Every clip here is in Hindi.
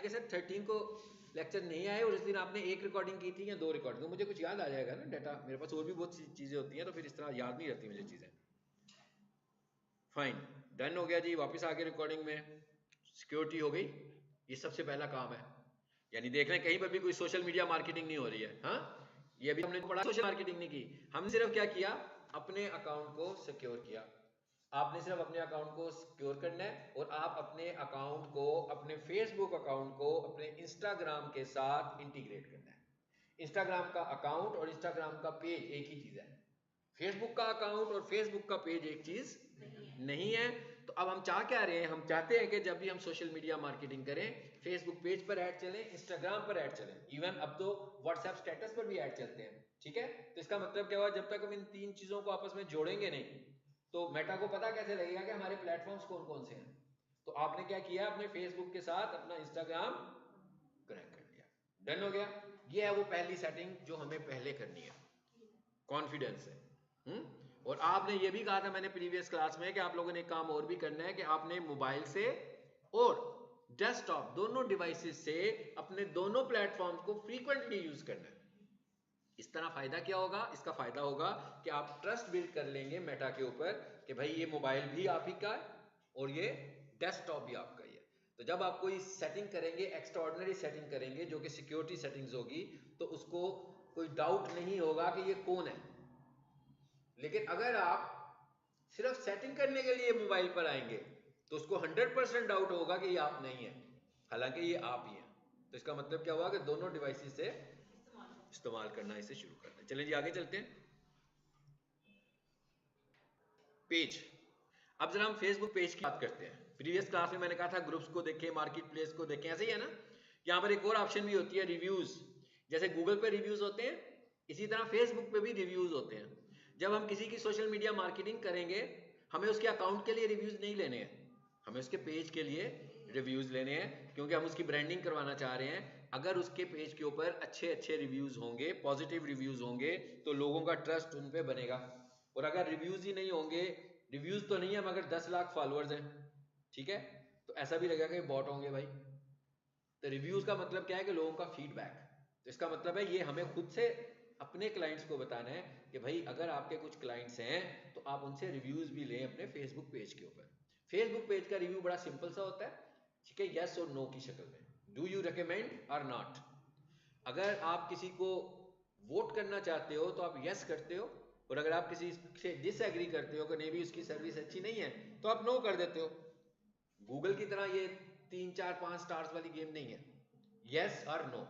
कि सर 13 को लेक्चर नहीं आए और उस दिन आपने एक रिकॉर्डिंग की थी या 2 रिकॉर्डिंग, तो मुझे कुछ याद आ जाएगा ना डाटा, मेरे पास और भी बहुत सी चीज़ें होती हैं तो फिर इस तरह याद नहीं रहती मुझे चीज़ें। फाइन, डन हो गया जी, वापस आ गए रिकॉर्डिंग में, सिक्योरिटी हो गई, ये सबसे पहला काम है। यानी देख रहे हैं कहीं पर भी कोई सोशल मीडिया मार्केटिंग नहीं हो रही है। हाँ, ये भी हमने पढ़ा, सोशल मार्केटिंग नहीं की, हमने सिर्फ क्या किया, अपने अकाउंट को सिक्योर किया। आपने सिर्फ अपने अकाउंट को सिक्योर करना है और आप अपने अकाउंट को, अपने फेसबुक अकाउंट को अपने इंस्टाग्राम के साथ इंटीग्रेट करना है। इंस्टाग्राम का अकाउंट और इंस्टाग्राम का पेज एक ही चीज है, फेसबुक का अकाउंट और फेसबुक का पेज एक चीज नहीं है। तो अब हम चाह क्या रहे हैं, हम चाहते हैं कि जब भी हम सोशल मीडिया मार्केटिंग करें, फेसबुक पेज पर ऐड चले, इंस्टाग्राम पर ऐड चले, इवन अब तो व्हाट्सएप स्टेटस पर भी ऐड चलते हैं। ठीक है, तो इसका मतलब क्या हुआ, जब तक हम इन 3 चीजों को आपस में जोड़ेंगे नहीं तो मेटा को पता कैसे लगेगा कि हमारे प्लेटफॉर्म्स कौन कौन से हैं। तो आपने क्या किया, अपने फेसबुक के साथ अपना इंस्टाग्राम कनेक्ट कर दिया, डन हो गया। ये है वो पहली सेटिंग जो हमें पहले करनी है, कॉन्फिडेंस है। और आपने ये भी कहा था मैंने प्रीवियस क्लास में कि आप लोगों ने एक काम और भी करना है कि आपने मोबाइल से और डेस्कटॉप दोनों डिवाइसेस से अपने दोनों प्लेटफॉर्म्स को फ्रीक्वेंटली यूज करना है। इस तरह फायदा क्या होगा, इसका फायदा होगा कि आप ट्रस्ट बिल्ड कर लेंगे मेटा के ऊपर कि भाई ये मोबाइल भी आप ही का है और ये डेस्कटॉप भी आपका ही है। तो जब आप कोई सेटिंग करेंगे, एक्स्ट्राऑर्डिनरी सेटिंग करेंगे जो कि सिक्योरिटी सेटिंग्स होगी, तो उसको कोई डाउट नहीं होगा कि ये कौन है। लेकिन अगर आप सिर्फ सेटिंग करने के लिए मोबाइल पर आएंगे तो उसको 100% डाउट होगा कि ये आप नहीं है, हालांकि ये आप ही हैं। तो इसका मतलब क्या हुआ कि दोनों डिवाइसेस से इस्तेमाल करना इसे शुरू करते हैं। चलिए जी आगे चलते हैं। पेज, अब जरा हम फेसबुक पेज की बात करते हैं। प्रीवियस क्लास में मैंने कहा था ग्रुप्स को देखें, मार्केट प्लेस को देखें, ऐसे ही है ना। यहाँ पर एक और ऑप्शन भी होती है, रिव्यूज। जैसे गूगल पे रिव्यूज होते हैं, इसी तरह फेसबुक पे भी रिव्यूज होते हैं। जब हम किसी की सोशल मीडिया मार्केटिंग करेंगे, हमें उसके अकाउंट के लिए रिव्यूज नहीं लेने हैं, हमें उसके पेज के लिए रिव्यूज लेने हैं, क्योंकि हम उसकी ब्रांडिंग करवाना चाह रहे हैं। अगर उसके पेज के ऊपर अच्छे अच्छे रिव्यूज होंगे, पॉजिटिव रिव्यूज होंगे, तो लोगों का ट्रस्ट उन पे बनेगा। और अगर रिव्यूज ही नहीं होंगे, रिव्यूज तो नहीं है मगर 10 लाख फॉलोअर्स हैं, ठीक है, तो ऐसा भी लगेगा कि बॉट होंगे भाई। तो रिव्यूज का मतलब क्या है कि लोगों का फीडबैक। तो इसका मतलब है ये हमें खुद से अपने क्लाइंट्स को बताना है कि भाई अगर आपके कुछ क्लाइंट्स हैं तो आप उनसे रिव्यूज भी लें अपने फेसबुक पेज के ऊपर। फेसबुक पेज का रिव्यू बड़ा सिंपल सा होता है, ठीक है, यस और नो की शक्ल में, डू यू रिकमेंड और नॉट। अगर आप किसी को वोट करना चाहते हो तो आप यस करते हो, और अगर आप किसी से डिसएग्री करते हो कि नहीं भी उसकी सर्विस अच्छी नहीं है तो आप नो कर देते हो। गूगल की तरह ये 3 4 5 स्टार्स वाली गेम नहीं है, यस और नो।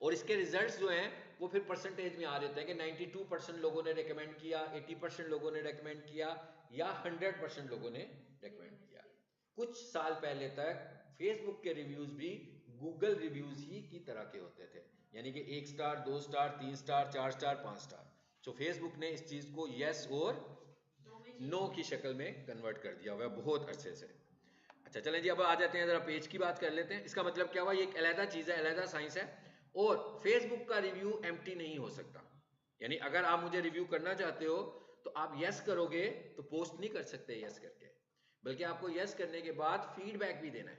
और इसके रिजल्ट्स जो हैं वो फिर परसेंटेज में आ रहे होते हैं कि 92% लोगों ने रेकमेंड किया, 80% लोगों ने रेकमेंड किया, या 100% लोगों ने रेकमेंड किया। कुछ साल पहले तक फेसबुक के रिव्यूज भी गूगल रिव्यूज ही की तरह के होते थे, यानी कि 1 star, 2 star, 3 star, 4 star, 5 star. तो फेसबुक ने इस चीज को यस और नो की शक्ल में कन्वर्ट कर दिया हुआ है बहुत अच्छे से। अच्छा चलें जी, अब आ जाते हैं जरा पेज की बात कर लेते हैं। इसका मतलब क्या हुआ, ये एक अलग चीज है, अलग साइंस है। और फेसबुक का रिव्यू एम्प्टी नहीं हो सकता, यानी अगर आप मुझे रिव्यू करना चाहते हो तो आप यस करोगे तो पोस्ट नहीं कर सकते यस करके, बल्कि आपको यस करने के बाद फीडबैक भी देना है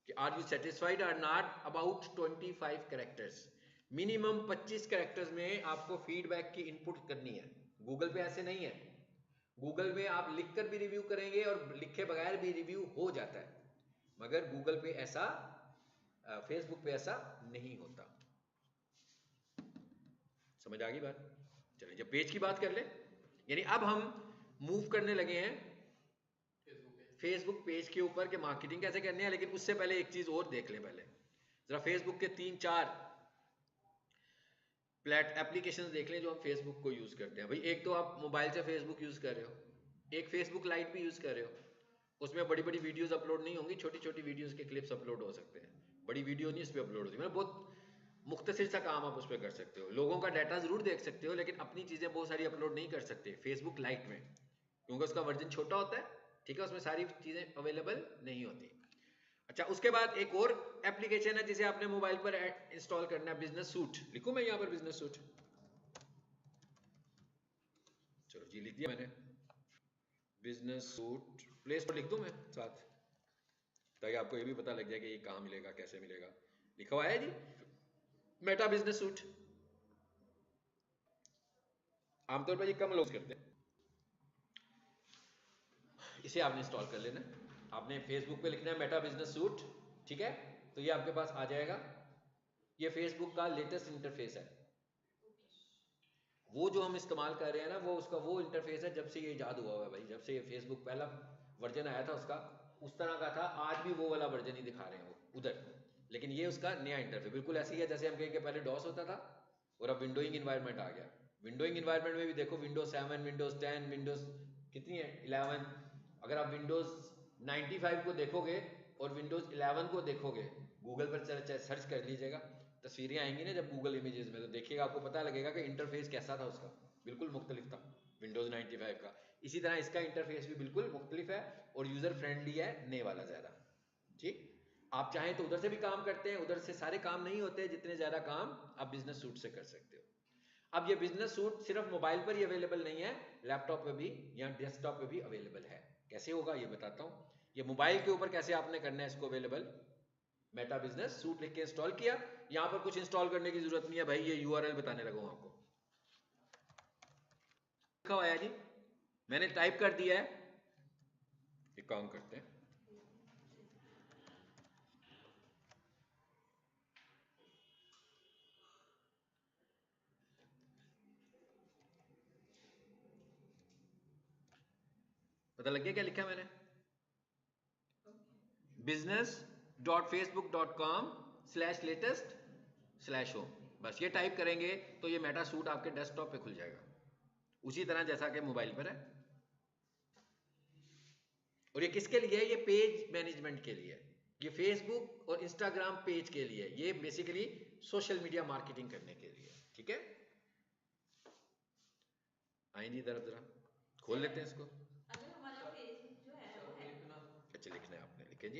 कि are you satisfied or not about 25 characters. Minimum 25 characters में आपको फीडबैक की इनपुट करनी है। गूगल पे ऐसे नहीं है, गूगल में आप लिखकर भी रिव्यू करेंगे और लिखे बगैर भी रिव्यू हो जाता है, मगर गूगल पे ऐसा, फेसबुक पे ऐसा नहीं होता। समझ आ गई बात। चलिए जब पेज की बात कर ले, यानी अब हम मूव करने लगे हैं फेसबुक पेज के ऊपर के मार्केटिंग कैसे करनी है। लेकिन उससे पहले एक चीज और देख ले, पहले जरा फेसबुक के 3 4 एप्लीकेशन देख लें जो हम फेसबुक को यूज करते हैं। भाई एक तो आप मोबाइल से फेसबुक यूज कर रहे हो, एक फेसबुक लाइट भी यूज कर रहे हो, उसमें बड़ी बड़ी वीडियोस अपलोड नहीं होंगी, छोटी छोटी वीडियोस के क्लिप्स अपलोड हो सकते हैं, बड़ी वीडियो नहीं इस पर अपलोड होती, मतलब बहुत मुख्तसर सा काम आप उस पर कर सकते हो। लोगों का डाटा जरूर देख सकते हो लेकिन अपनी चीजें बहुत सारी अपलोड नहीं कर सकते फेसबुक लाइट में, क्योंकि उसका वर्जन छोटा होता है, ठीक है, उसमें सारी चीजें अवेलेबल नहीं होती। अच्छा उसके बाद एक और एप्लीकेशन है जिसे आपने मोबाइल पर इंस्टॉल करना है, बिजनेस सूट। लिखूं मैं यहाँ पर बिजनेस सूट, चलो जी लिख दिया मैंने, बिजनेस सूट, प्ले स्टोर लिख दूं मैं साथ, ताकि आपको ये भी पता लग जाए कि ये कहाँ मिलेगा, कैसे मिलेगा। लिखा हुआ है जी मेटा बिजनेस सूट। आमतौर पर ये कम लोग करते हैं। इसे आपने इंस्टॉल कर लेना। आपने फेसबुक पे लिखना है मेटा बिजनेस सूट, ठीक है, तो ये आपके पास आ जाएगा। ये फेसबुक का लेटेस्ट इंटरफेस है। वो जो हम इस्तेमाल कर रहे हैं ना, वो उसका वो इंटरफेस है जब से ये ईजाद हुआ है भाई, जब से ये फेसबुक पहला वर्जन आया था उसका, उस तरह का था। आज भी वो वाला वर्जन ही दिखा रहे हैं वो उधर, लेकिन ये उसका नया इंटरफेस बिल्कुल ऐसे ही है जैसे हम कहें कि पहले डॉस होता था और अब विंडोइंग इन्वायरमेंट आ गया। विंडोइंग इन्वायरमेंट में भी देखो विंडोज 7, विंडोज 10, विंडोज कितनी है 11। अगर आप विंडोज 95 को देखोगे और विंडोज 11 को देखोगे, गूगल पर सर्च कर लीजिएगा, तस्वीरें आएंगी ना जब गूगल इमेजेस में, तो देखिएगा आपको पता लगेगा कि इंटरफेस कैसा था उसका, बिल्कुल मुख्तलिफ था विंडोज 95 का। इसी तरह इसका इंटरफेस भी बिल्कुल मुख्तलिफ है और यूजर फ्रेंडली है, नए वाला ज्यादा। ठीक, आप चाहें तो उधर से भी काम करते हैं, उधर से सारे काम नहीं होते, जितने ज्यादा काम आप बिजनेस सूट से कर सकते हो। अब ये बिजनेस सूट सिर्फ मोबाइल पर ही अवेलेबल नहीं है, लैपटॉप पे भी या डेस्कटॉप पे भी अवेलेबल है। कैसे होगा ये बताता हूं। ये मोबाइल के ऊपर कैसे आपने करना है इसको अवेलेबल, मेटा बिजनेस सूट लिख के इंस्टॉल किया। यहां पर कुछ इंस्टॉल करने की जरूरत नहीं है भाई, ये यूआरएल बताने लगा हूं आपको। लिखा हुआ है जी, मैंने टाइप कर दिया है। एक काम करते हैं, पता लग गया क्या लिखा है मैंने, business.facebook.com/latest/home। बस ये टाइप करेंगे तो ये मेटा सूट आपके डेस्कटॉप पे खुल जाएगा, उसी तरह जैसा कि मोबाइल पर है। और ये किसके लिए है, ये पेज मैनेजमेंट के लिए, ये फेसबुक और इंस्टाग्राम पेज के लिए, ये बेसिकली सोशल मीडिया मार्केटिंग करने के लिए। ठीक है, आइए जी इधर जरा खोल लेते हैं इसको। अगर हमारा फेसबुक जो है वो है, अच्छा लिखना है आपने, लिखे जी।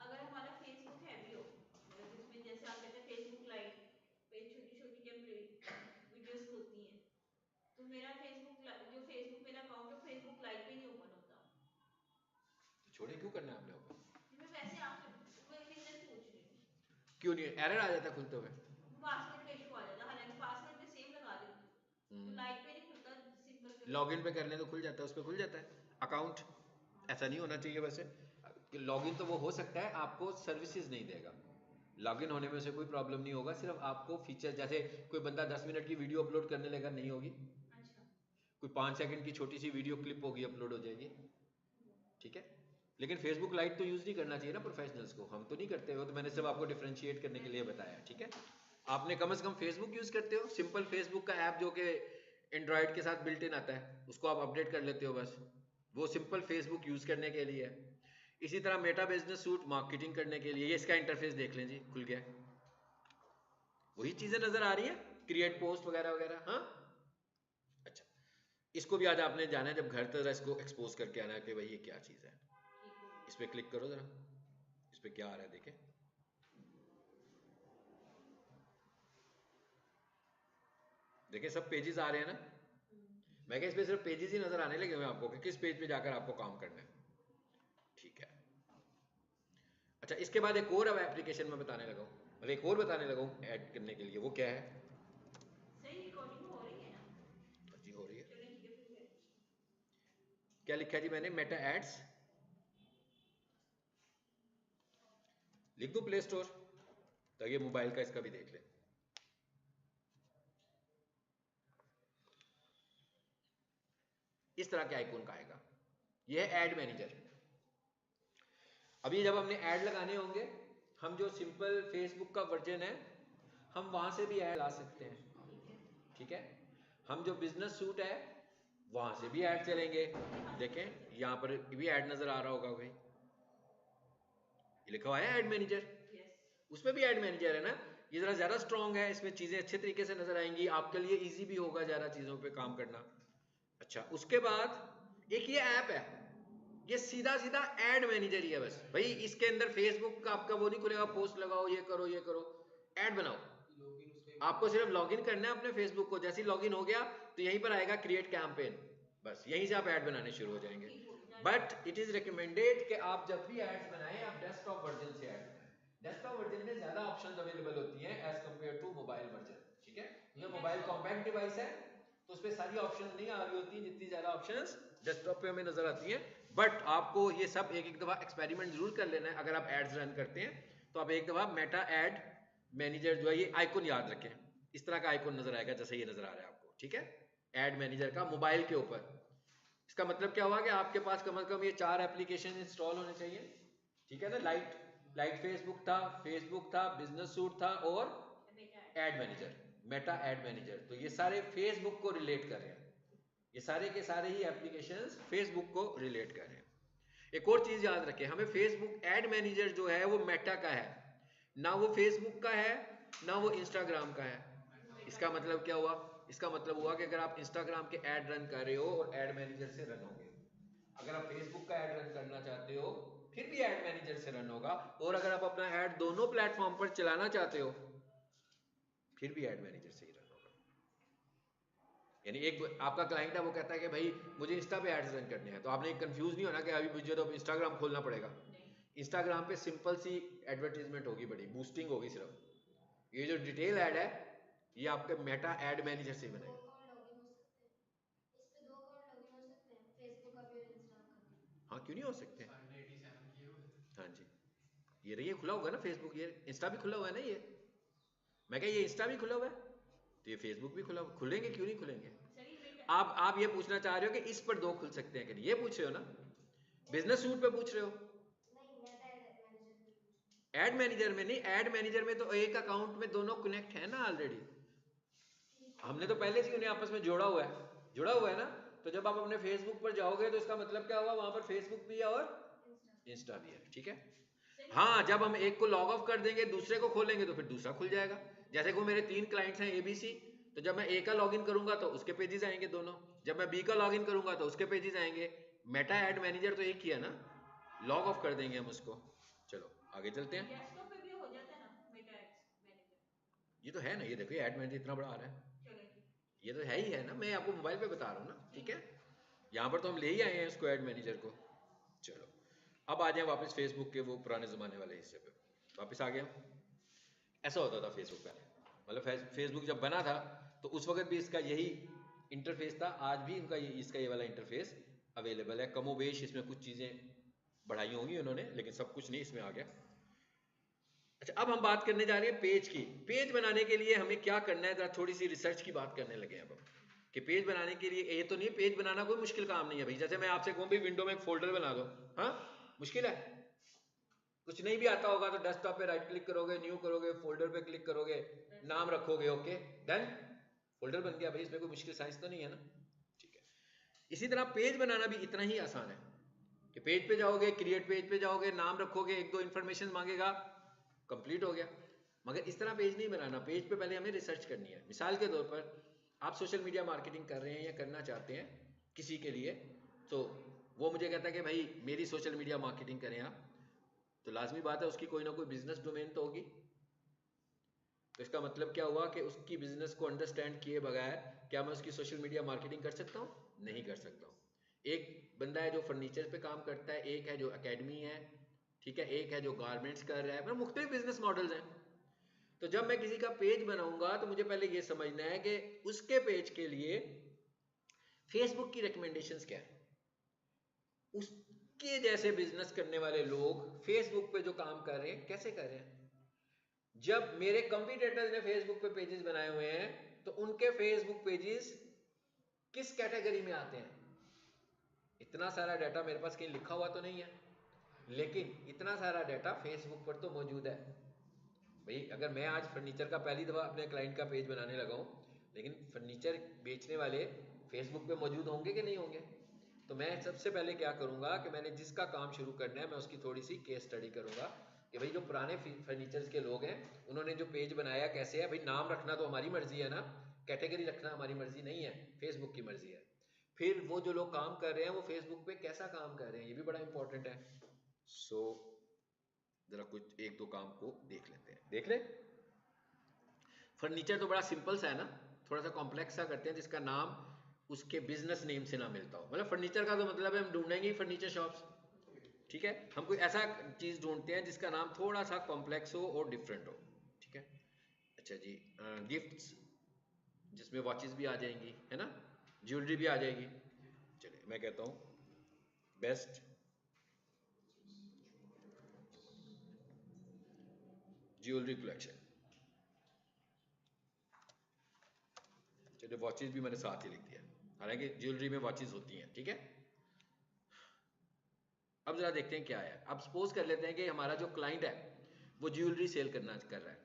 अगर हमारा फेसबुक है भी हो, मतलब जिसमें जैसे आप कहते हैं फेसबुक लाइट पे छोटी छोटी वीडियोस होती हैं, तो मेरा जो फेसबुक मेरा अकाउंट है फेसबुक लाइट पे नहीं ओपन होता। छोड़े क्यों करना है आपने ओपन, मैं वैसे आपसे वो रीजन पूछ रही हूँ। क्यों नहीं, एरर आ जाता खुलते हुए। पासवर्ड का इशू आ जाता है, हालांकि पासवर्ड मैं सेम लगा देती हूँ, तो लाइट पे नहीं खुलता, सिंपल जो लॉगिन पे कर लें तो खुल जाता है, उस पर खुल जाता है अकाउंट। ऐसा नहीं होना चाहिए वैसे, लॉगिन तो वो हो सकता है, आपको सर्विसेज नहीं देगा। लॉगिन होने में से कोई प्रॉब्लम नहीं होगा, सिर्फ आपको फीचर, जैसे कोई बंदा 10 मिनट की वीडियो अपलोड करने लगा नहीं होगी, अच्छा, कोई 5 सेकंड की छोटी सी वीडियो क्लिप होगी अपलोड हो जाएगी। ठीक है, लेकिन फेसबुक लाइट तो यूज नहीं करना चाहिए ना प्रोफेशनल्स को, हम तो नहीं करते हो, तो मैंने सिर्फ आपको डिफरेंशिएट करने के लिए बताया। ठीक है, आपने कम से कम फेसबुक यूज करते हो, सिंपल फेसबुक का ऐप जो कि एंड्रॉयड के साथ बिल्ट इन आता है, उसको आप अपडेट कर लेते हो बस, वो सिंपल फेसबुक यूज करने के लिए है। इसी तरह मेटा बिजनेस सूट मार्केटिंग करने के लिए, ये इसका इंटरफेस देख लें जी, खुल गया, वही चीजें नजर आ रही है, क्रिएट पोस्ट वगैरह वगैरह। हाँ, अच्छा, इसको भी आज आपने जाना है, जब घर तरह इसको एक्सपोज करके आना है कि भाई ये क्या चीज है। इस पर क्लिक करो जरा, इस पर क्या आ रहा है देखें। देखें सब पेजेस आ रहे हैं ना, मैं इस पे सिर्फ पेजेस ही नजर आने लगे हुए आपको कि किस पेज पे जाकर आपको काम करना है। ठीक है, अच्छा इसके बाद एक और अब एप्लीकेशन में बताने लगा हूँ, मतलब एक और बताने लगा हूँ ऐड करने के लिए, वो क्या है। सही रिकॉर्डिंग हो रही है ना? जी हो रही है। चलिए ठीक है, फिर भी क्या लिखा है जी मैंने, मेटा एड्स लिख दूं प्ले स्टोर, ताकि मोबाइल का इसका भी देख ले। इस तरह के आइकॉन का आएगा, यह है एड मैनेजर। अभी जब हमने ऐड लगाने होंगे, हम जो सिंपल फेसबुक का वर्जन है, हम वहां से भी ऐड ला सकते हैं। ठीक है। ठीक है, हम जो बिजनेस सूट है वहां से भी ऐड चलेंगे। देखें यहां पर भी ऐड नजर आ रहा होगा भाई, लिखा हुआ है ऐड मैनेजर, यस, उसमें भी ऐड मैनेजर है ना। ये जरा ज्यादा स्ट्रांग है, इसमें चीजें अच्छे तरीके से नजर आएंगी, आपके लिए इजी भी होगा ज्यादा चीजों पे काम करना। अच्छा, उसके बाद एक ये ऐप है, ये सीधा सीधा एड मैनेजर ही है बस भाई, इसके अंदर फेसबुक का आपका वो नहीं खुलेगा, पोस्ट लगाओ ये करो ये करो, ऐड बनाओ। आपको सिर्फ लॉगिन करना है अपने फेसबुक को, जैसे ही लॉगिन हो गया तो यहीं पर आएगा क्रिएट कैंपेन, बस यहीं से आप ऐड बनाने शुरू हो जाएंगे। ठीक हो गई। बट इट इज रिकमेंडेड कि आप जब भी एड्स बनाए बनाए आप डेस्कटॉप वर्जन से ऐड बनाए। डेस्कटॉप वर्जन में ज्यादा ऑप्शंस अवेलेबल होती हैं as compare to mobile version, ठीक है। ये मोबाइल कॉम्पैक्ट डिवाइस है तो उसपे सारी ऑप्शंस नहीं आ रही होती जितनी ज्यादा ऑप्शंस डेस्कटॉप पे हमें नजर आती हैं। बट आपको ये सब एक एक दफा एक्सपेरिमेंट जरूर कर लेना है। अगर आप एड्स रन करते हैं तो आप एक दफा मेटा एड मैनेजर जो है ये आइकन याद रखें, इस तरह का आइकन नजर आएगा जैसे ये नजर आ रहा है आपको, ठीक है, एड मैनेजर का मोबाइल के ऊपर। इसका मतलब क्या हुआ कि आपके पास कम से कम ये 4 एप्लीकेशन इंस्टॉल होने चाहिए, ठीक है ना। लाइट फेसबुक था, बिजनेस सूट था और add manager, Meta add manager. तो ये सारे फेसबुक को रिलेट कर रहे हैं, ये सारे के सारे ही एप्लीकेशंस फेसबुक को रिलेट कर रहे हैं। एक और चीज याद रखें, हमें फेसबुक एड मैनेजर जो है वो मेटा का है, ना वो फेसबुक का है ना वो इंस्टाग्राम का है। इसका मतलब क्या हुआ? इसका मतलब हुआ कि अगर आप इंस्टाग्राम के ऐड रन कर रहे हो और ऐड मैनेजर से रन होंगे, अगर आप फेसबुक का ऐड रन करना चाहते हो फिर भी ऐड मैनेजर से रन होगा, और अगर आप अपना ऐड दोनों प्लेटफॉर्म पर चलाना चाहते हो फिर भी ऐड मैनेजर से ही रन होगा। यानी एक आपका क्लाइंट है वो कहता है कि भाई मुझे इंस्टा पे एड्स रन करने हैं, तो आपने कंफ्यूज नहीं होना कि अभी मुझे तो इंस्टाग्राम खोलना पड़ेगा। इंस्टाग्राम पे सिंपल सी एडवर्टीजमेंट होगी, बड़ी बूस्टिंग होगी सिर्फ। ये जो डिटेल ऐड है ये आपके मेटा एड मैनेजर से बनेगा। हाँ क्यों नहीं हो सकते? हाँ जी, ये रही खुला होगा ना फेसबुक, ये इंस्टा भी खुला हुआ है ना, ये मैं क्या ये इंस्टा भी खुला हुआ है तो ये फेसबुक भी खुला, खुलेंगे क्यों नहीं खुलेंगे? आप ये पूछना चाह रहे हो कि इस पर दो खुल सकते हैं कि नहीं, ये पूछ रहे हो ना, बिजनेस सूट पे पूछ रहे हो। एड मैनेजर में नहीं, एड मैनेजर में तो एक अकाउंट में दोनों कनेक्ट है ना ऑलरेडी, हमने तो पहले से उन्हें आपस में जुड़ा हुआ है ना। तो जब आप अपने फेसबुक पर जाओगे तो इसका मतलब क्या हुआ, वहां पर फेसबुक भी है और इंस्टा भी है, ठीक है। हाँ जब हम एक को लॉग ऑफ कर देंगे दूसरे को खोलेंगे तो फिर दूसरा खुल जाएगा। जैसे को मेरे 3 क्लाइंट्स हैं एबीसी, तो जब मैं ए का लॉगिन करूंगा तो उसके पेजेस आएंगे दोनों, जब मैं बी का लॉगिन करूंगा तो उसके पेजेस आएंगे। मेटा एड मैनेजर तो एक ही है ना, लॉग ऑफ कर देंगे हम उसको। चलो आगे चलते हैं। डेस्कटॉप पे भी हो जाता है ना मेटा एड्स मैनेजर, ये तो है ना, ये देखो एड मैनेजर इतना बड़ा आ रहा है, चलो ठीक, ये तो है ही है ना, मैं आपको मोबाइल पे बता रहा हूँ ना, ठीक है। यहाँ पर तो हम ले ही आए हैं इसको एड मैनेजर को। चलो अब आ जाए वापस फेसबुक के वो पुराने ज़माने वाले हिस्से पे, वापस आ गया। ऐसा होता था फेसबुक पहले, मतलब फेसबुक जब बना था तो उस वक्त भी इसका यही इंटरफेस था, आज भी इनका इसका ये वाला इंटरफेस अवेलेबल है। कमोबेश इसमें कुछ चीज़ें बढ़ाई होंगी उन्होंने, लेकिन सब कुछ नहीं इसमें आ गया। अच्छा अब हम बात करने जा रहे हैं पेज की। पेज बनाने के लिए हमें क्या करना है, जरा थोड़ी सी रिसर्च की बात करने लगे हैं अब हम, कि पेज बनाने के लिए ये तो नहीं, पेज बनाना कोई मुश्किल काम नहीं है भाई। जैसे मैं आपसे कहूँ भाई विंडो में एक फोल्डर बना दो, हाँ मुश्किल है? कुछ नहीं भी आता होगा तो डेस्कटॉप पे राइट क्लिक करोगे, न्यू करोगे, फोल्डर पे क्लिक करोगे, नाम रखोगे, ओके डन, फोल्डर बन गया भाई। इसमें कोई मुश्किल साइंस तो नहीं है ना, ठीक है। इसी तरह पेज बनाना भी इतना ही आसान है कि पेज पे जाओगे, क्रिएट पेज पे जाओगे, नाम रखोगे, एक दो इन्फॉर्मेशन मांगेगा, कंप्लीट हो गया। मगर इस तरह पेज नहीं बनाना, पेज पे पहले हमें रिसर्च करनी है। मिसाल के तौर पर आप सोशल मीडिया मार्केटिंग कर रहे हैं या करना चाहते हैं किसी के लिए, तो वो मुझे कहता है कि भाई मेरी सोशल मीडिया मार्केटिंग करें आप, तो लाजमी बात है उसकी कोई ना कोई बिजनेस डोमेन तो होगी। तो इसका मतलब क्या हुआ कि उसकी बिजनेस को अंडरस्टैंड किए बगैर क्या मैं उसकी सोशल मीडिया मार्केटिंग कर सकता हूँ? नहीं कर सकता हूँ। एक बंदा है जो फर्नीचर पे काम करता है, एक है जो एकेडमी है, ठीक है, एक है जो गारमेंट्स कर रहा है, मतलब मुख्तलिफ बिजनेस मॉडल्स हैं। तो जब मैं किसी का पेज बनाऊंगा तो मुझे पहले ये समझना है कि उसके पेज के लिए फेसबुक की रिकमेंडेशंस क्या है, उसके जैसे बिजनेस करने वाले लोग फेसबुक पे जो काम कर रहे हैं कैसे कर रहे हैं। जब मेरे कंपटीटर्स ने फेसबुक पे पेजेस बनाए हुए हैं तो उनके फेसबुक पेजेस किस कैटेगरी में आते हैं, इतना सारा डाटा मेरे पास कहीं लिखा हुआ तो नहीं है, लेकिन इतना सारा डाटा फेसबुक पर तो मौजूद है। भाई अगर मैं आज फर्नीचर का पहली दफ़ा अपने क्लाइंट का पेज बनाने लगा हूँ, लेकिन फर्नीचर बेचने वाले फेसबुक पे मौजूद होंगे कि नहीं होंगे, तो मैं सबसे पहले क्या करूँगा कि मैंने जिसका काम शुरू करना है मैं उसकी थोड़ी सी केस स्टडी करूँगा कि भाई जो पुराने फर्नीचर्स के लोग हैं उन्होंने जो पेज बनाया कैसे है। भाई नाम रखना तो हमारी मर्जी है ना, कैटेगरी रखना हमारी मर्जी नहीं है, फेसबुक की मर्जी है। फिर वो जो लोग काम कर रहे हैं वो फेसबुक पे कैसा काम कर रहे हैं, ये भी बड़ा इंपॉर्टेंट है। सो जरा कुछ एक दो काम को देख लेते हैं, देख ले। फर्नीचर तो बड़ा सिंपल सा है ना, थोड़ा सा कॉम्प्लेक्स सा करते हैं जिसका नाम उसके बिजनेस नेम से ना मिलता हो। मतलब फर्नीचर का तो मतलब है हम ढूंढेंगे ही फर्नीचर शॉप्स, ठीक है, हम कोई ऐसा चीज ढूंढते हैं जिसका नाम थोड़ा सा कॉम्प्लेक्स हो और डिफरेंट हो, ठीक है। अच्छा जी, गिफ्ट्स, जिसमें वॉचेस भी आ जाएंगी, है ना, ज्वेलरी भी आ जाएगी। चलिए मैं कहता हूं बेस्ट ज्वेलरी कलेक्शन। चलिए वॉचेस भी मैंने साथ ही लिख दिया, हालांकि ज्वेलरी में वॉचेस होती हैं, ठीक है। अब जरा देखते हैं क्या है। अब सपोज कर लेते हैं कि हमारा जो क्लाइंट है वो ज्वेलरी सेल कर रहा है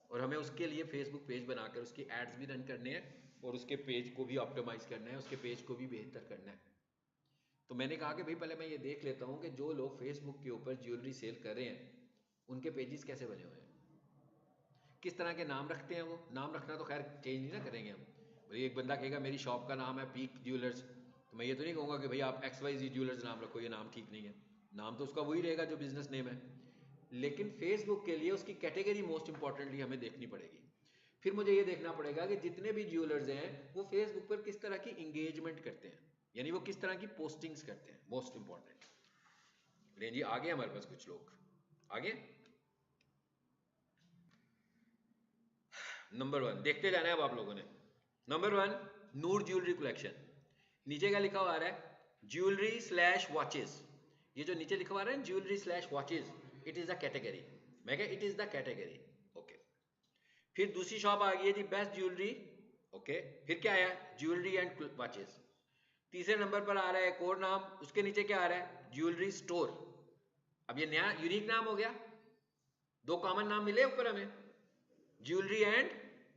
और हमें उसके लिए फेसबुक पेज बनाकर उसकी एड्स भी रन करने हैं और उसके पेज को भी ऑप्टिमाइज करना है, उसके पेज को भी बेहतर करना है। तो मैंने कहा कि भाई पहले मैं ये देख लेता हूँ कि जो लोग फेसबुक के ऊपर ज्वेलरी सेल कर रहे हैं उनके पेजेस कैसे बने हुए हैं, किस तरह के नाम रखते हैं। वो नाम रखना तो खैर चेंज नहीं ना करेंगे हम। भाई एक बंदा कहेगा मेरी शॉप का नाम है पीक ज्वेलर्स, तो मैं ये तो नहीं कहूँगा कि भाई आप XYZ ज्वेलर्स नाम रखो, ये नाम ठीक नहीं है। नाम तो उसका वही रहेगा जो बिजनेस नेम है, लेकिन फेसबुक के लिए उसकी कैटेगरी मोस्ट इंपॉर्टेंटली हमें देखनी पड़ेगी। फिर मुझे ये देखना पड़ेगा कि जितने भी ज्वेलर्स हैं वो फेसबुक पर किस तरह की इंगेजमेंट करते हैं, यानी वो किस तरह की पोस्टिंग्स करते हैं, मोस्ट इंपॉर्टेंट। लेकिन जी आगे हमारे पास कुछ लोग आगे, नंबर 1 देखते जाना है अब आप लोगों ने। नंबर 1 नूर ज्वेलरी कलेक्शन, नीचे क्या लिखा हुआ आ रहा है, ज्वेलरी स्लैश वॉचेस। ये जो नीचे लिखा हुआ आ रहा है jewellery slash watches, it is the category. मैं क्या, it is the category, okay. फिर दूसरी शॉप आ गई है जी बेस्ट ज्वेलरी, ओके। फिर क्या आया, ज्वेलरी एंड वॉचेस। तीसरे नंबर पर आ रहा है एक और नाम, उसके नीचे क्या आ रहा है, ज्वेलरी स्टोर। अब ये नया यूनिक नाम हो गया, दो कॉमन नाम मिले ऊपर हमें, ज्वेलरी एंड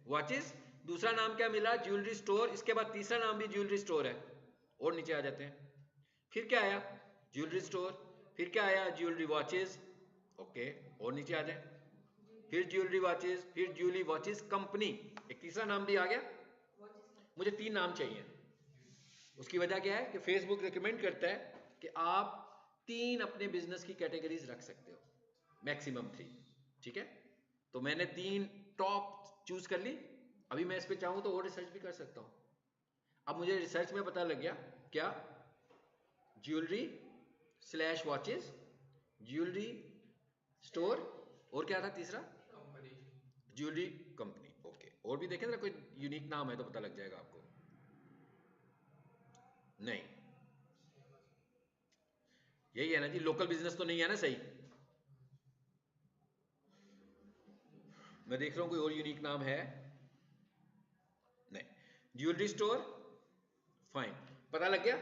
वॉचेस। दूसरा नाम क्या मिला, ज्वेलरी स्टोर। इसके बाद तीसरा नाम भी ज्वेलरी स्टोर है, और नीचे आ जाते हैं। फिर क्या आया, ज्वेलरी स्टोर। फिर क्या आया, ज्वेलरी वॉचेस, ओके, और नीचे आ जाए। फिर ज्वेलरी वॉचेस, फिर ज्वेलरी वॉचेस कंपनी, एक तीसरा नाम भी आ गया। मुझे 3 नाम चाहिए। उसकी वजह क्या है कि फेसबुक रिकमेंड करता है कि आप 3 अपने बिजनेस की कैटेगरीज रख सकते हो, मैक्सिमम 3, ठीक है। तो मैंने 3 टॉप चूज कर ली। अभी मैं इस पे चाहूं तो और रिसर्च भी कर सकता हूं। अब मुझे रिसर्च में पता लग गया क्या, jewellery slash watches, jewellery store, और क्या था तीसरा, ज्वेलरी कंपनी, ओके। और भी देखें ना, कोई यूनिक नाम है तो पता लग जाएगा आपको। नहीं, यही है ना जी, लोकल बिजनेस तो नहीं है ना, सही। मैं देख रहा हूं कोई और यूनिक नाम है, नहीं। ज्वेलरी स्टोर, फाइन, पता लग गया।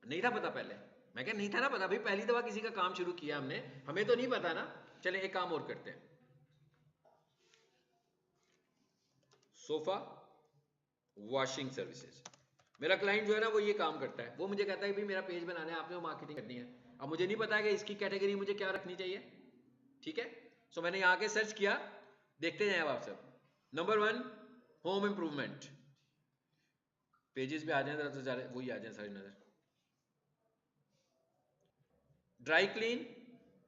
नहीं था पता पहले, मैं क्या नहीं था ना पता, भाई पहली दफा किसी का काम शुरू किया हमने, हमें तो नहीं पता ना। चले एक काम और करते हैं, सोफा वॉशिंग सर्विसेज। मेरा क्लाइंट जो है ना वो ये काम करता है, वो मुझे कहता है भाई मेरा पेज बनाना है, आपने वो मार्केटिंग करनी है। अब मुझे नहीं पता कि इसकी कैटेगरी मुझे क्या रखनी चाहिए, ठीक है। सो मैंने यहाँ के सर्च किया, देखते जाए आप सब। नंबर 1 होम इंप्रूवमेंट, पेजेस पे आ जाए जरा, तो वही आ जाए सारी नजर। Dry clean,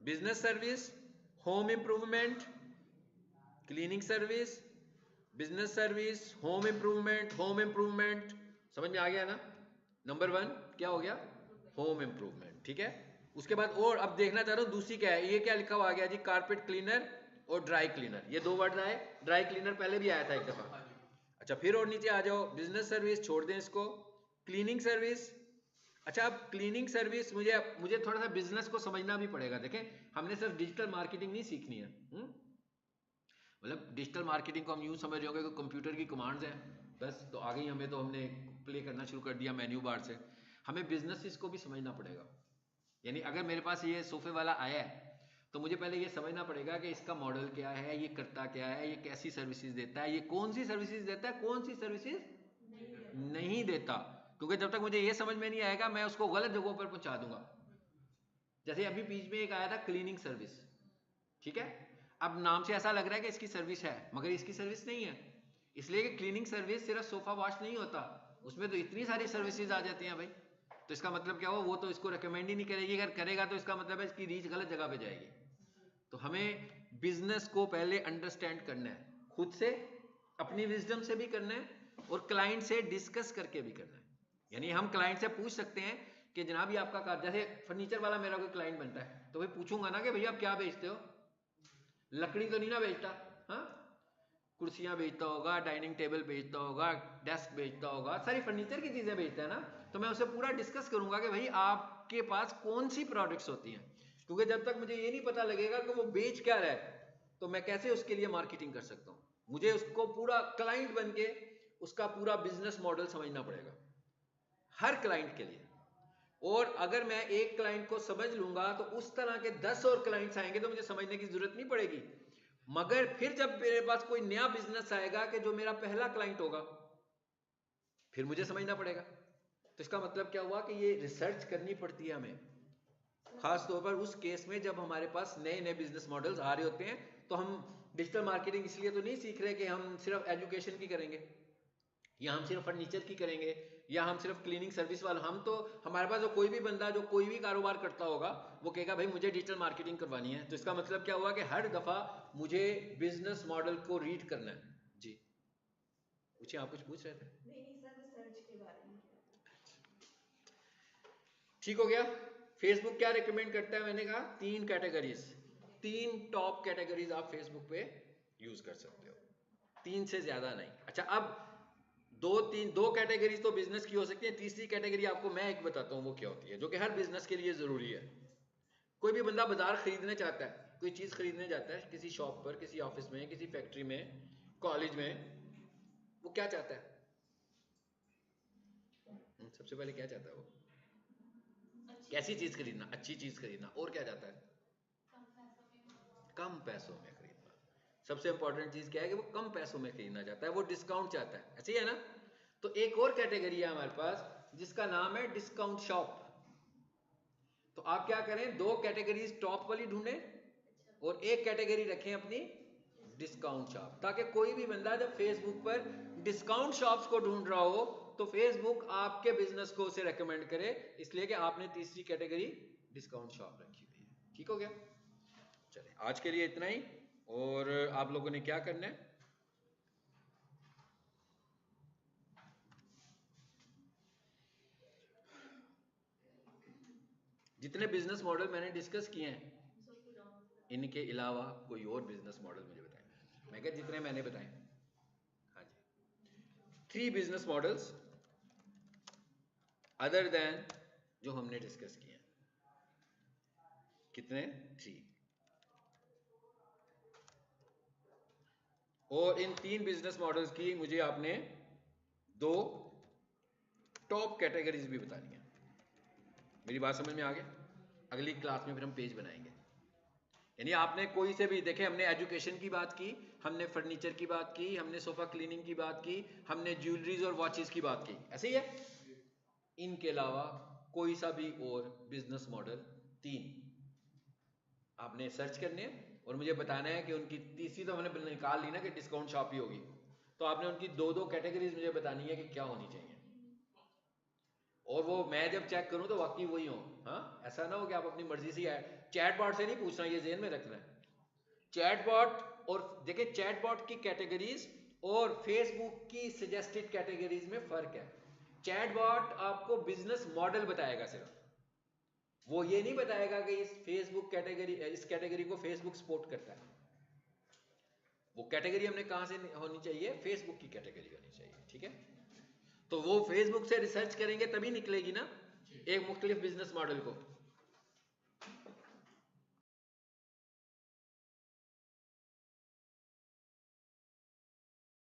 business service, home improvement, cleaning service, business service, home improvement, home improvement, समझ में आ गया ना। नंबर 1 क्या हो गया, होम इंप्रूवमेंट, ठीक है। उसके बाद और अब देखना चाह रहा हूं दूसरी क्या है, ये क्या लिखा हुआ आ गया जी, कारपेट क्लीनर और ड्राई क्लीनर। ये 2 वर्ड आए, ड्राई क्लीनर पहले भी आया था एक दफा। अच्छा फिर और नीचे आ जाओ, बिजनेस सर्विस छोड़ दें इसको, क्लीनिंग सर्विस। अच्छा अब क्लीनिंग सर्विस, मुझे मुझे थोड़ा सा बिजनेस को समझना भी पड़ेगा। देखें हमने सिर्फ डिजिटल मार्केटिंग नहीं सीखनी है, मतलब डिजिटल मार्केटिंग को हम यूं समझ रहे होंगे कि कंप्यूटर की कमांड्स हैं बस, तो आगे ही हमें तो हमने प्ले करना शुरू कर दिया मेन्यू बार से। हमें बिजनेस को भी समझना पड़ेगा। यानी अगर मेरे पास ये सोफे वाला आया है तो मुझे पहले ये समझना पड़ेगा कि इसका मॉडल क्या है, ये करता क्या है, ये कैसी सर्विसेज देता है, ये कौन सी सर्विसेज देता है, कौन सी सर्विसेज नहीं देता। क्योंकि जब तक मुझे ये समझ में नहीं आएगा मैं उसको गलत जगहों पर पहुंचा दूंगा। जैसे अभी बीच में एक आया था क्लीनिंग सर्विस, ठीक है। अब नाम से ऐसा लग रहा है कि इसकी सर्विस है, मगर इसकी सर्विस नहीं है। इसलिए कि क्लीनिंग सर्विस सिर्फ सोफा वॉश नहीं होता, उसमें तो इतनी सारी सर्विसेज आ जाती हैं भाई। तो इसका मतलब क्या हुआ, वो तो इसको रिकमेंड ही नहीं करेगी, अगर करेगा तो इसका मतलब है इसकी रीच गलत जगह पे जाएगी। तो हमें बिजनेस को पहले अंडरस्टैंड करना है, खुद से अपनी विजडम से भी करना है और क्लाइंट से डिस्कस करके भी करना है। यानी हम क्लाइंट से पूछ सकते हैं कि जनाब ये आपका काम, जैसे फर्नीचर वाला मेरा कोई क्लाइंट बनता है तो भाई पूछूंगा ना कि भैया आप क्या बेचते हो, लकड़ी तो नहीं ना बेचता, हाँ, कुर्सियां बेचता होगा, डाइनिंग टेबल बेचता होगा, डेस्क बेचता होगा, सारी फर्नीचर की चीजें बेचता है ना। तो मैं उससे पूरा डिस्कस करूंगा कि भाई आपके पास कौन सी प्रोडक्ट्स होती हैं, क्योंकि जब तक मुझे ये नहीं पता लगेगा कि वो बेच क्या रहा है तो मैं कैसे उसके लिए मार्केटिंग कर सकता हूँ। मुझे उसको पूरा क्लाइंट बन के उसका पूरा बिजनेस मॉडल समझना पड़ेगा हर क्लाइंट के लिए। और अगर मैं एक क्लाइंट को समझ लूंगा तो उस तरह के 10 और क्लाइंट्स आएंगे तो मुझे समझने की जरूरत नहीं पड़ेगी। मगर फिर जब मेरे पास कोई नया बिजनेस आएगा कि जो मेरा पहला क्लाइंट होगा, फिर मुझे समझना पड़ेगा। तो इसका मतलब क्या हुआ कि ये रिसर्च करनी पड़ती है हमें, खास तौर पर उस केस में जब हमारे पास नए नए बिजनेस मॉडल्स आ रहे होते हैं। तो हम डिजिटल मार्केटिंग इसलिए तो नहीं सीख रहे कि हम सिर्फ एजुकेशन की करेंगे, या हम सिर्फ फर्नीचर की करेंगे, या हम सिर्फ क्लीनिंग सर्विस वाला। हम तो हमारे पास जो कोई भी बंदा जो कोई भी कारोबार करता होगा वो कहेगा भाई मुझे डिजिटल मार्केटिंग करवानी है। तो इसका मतलब क्या हुआ कि हर दफा मुझे बिजनेस मॉडल को रीड करना है। जी पूछिए, आप कुछ पूछ रहे थे? नहीं सर, रिसर्च के बारे में। ठीक हो गया। फेसबुक क्या रिकमेंड करता है, मैंने कहा 3 कैटेगरीज, 3 टॉप कैटेगरीज आप फेसबुक पे यूज कर सकते हो, 3 से ज्यादा नहीं। अच्छा, अब दो कैटेगरीज तो बिजनेस की हो सकती है, तीसरी कैटेगरी आपको मैं एक बताता हूँ वो क्या होती है, जो कि हर बिजनेस के लिए जरूरी है। कोई भी बंदा बाजार खरीदने चाहता है, कोई चीज खरीदने जाता है किसी शॉप पर, किसी ऑफिस में, किसी फैक्ट्री में, कॉलेज में, वो क्या चाहता है? सबसे पहले क्या चाहता है वो? कैसी चीज खरीदना? अच्छी चीज खरीदना। और क्या चाहता है? कम पैसों में खरीदना। सबसे इंपॉर्टेंट चीज क्या है कि वो कम पैसों में खरीदना चाहता है, वो डिस्काउंट चाहता है, ऐसे ही है ना। तो एक और कैटेगरी है हमारे पास जिसका नाम है डिस्काउंट शॉप। तो आप क्या करें, 2 कैटेगरीज टॉप वाली ढूंढें और एक कैटेगरी रखें अपनी डिस्काउंट शॉप, ताकि कोई भी बंदा जब फेसबुक पर डिस्काउंट शॉप्स को ढूंढ रहा हो तो फेसबुक आपके बिजनेस को उसे रेकमेंड करे, इसलिए कि आपने तीसरी कैटेगरी डिस्काउंट शॉप रखी हुई है। ठीक हो गया? चलिए आज के लिए इतना ही। और आप लोगों ने क्या करना है, जितने बिजनेस मॉडल मैंने डिस्कस किए हैं इनके अलावा कोई और बिजनेस मॉडल मुझे बताएं। मैं क्या, जितने मैंने बताए, हाँ जी, 3 बिजनेस मॉडल्स अदर देन जो हमने डिस्कस किए हैं। कितने? 3। और इन 3 बिजनेस मॉडल्स की मुझे आपने 2 टॉप कैटेगरीज भी बतानी है। मेरी बात समझ में आ गई? अगली क्लास में फिर हम पेज बनाएंगे। यानी आपने कोई से भी देखे, हमने एजुकेशन की बात की, हमने फर्नीचर की बात की, हमने सोफा क्लीनिंग की बात की, हमने ज्वेलरीज और वॉचेस की बात की, ऐसे ही है। इनके अलावा कोई सा भी और बिजनेस मॉडल 3 आपने सर्च करने हैं और मुझे बताना है कि उनकी तीसरी तो हमने निकाल ली ना कि डिस्काउंट शॉप ही होगी, तो आपने उनकी 2 कैटेगरीज मुझे बतानी है कि क्या होनी चाहिए। और वो मैं जब चेक करूं तो वाकई वही हो। हाँ, ऐसा ना हो कि आप अपनी मर्जी से चैटबॉट से नहीं पूछना, ये जेन में रखना है। चैटबॉट और देखिए, चैटबॉट की कैटेगरीज और फेसबुक की सजेस्टेड कैटेगरीज में फर्क है। चैटबॉट आपको बिजनेस मॉडल बताएगा सिर्फ, वो ये नहीं बताएगा कि इस फेसबुक कैटेगरी, इस कैटेगरी को फेसबुक सपोर्ट करता है। वो कैटेगरी हमने कहां से होनी चाहिए? फेसबुक की कैटेगरी होनी चाहिए। ठीक है, तो वो फेसबुक से रिसर्च करेंगे तभी निकलेगी ना एक मुख्तलिफ बिजनेस मॉडल को।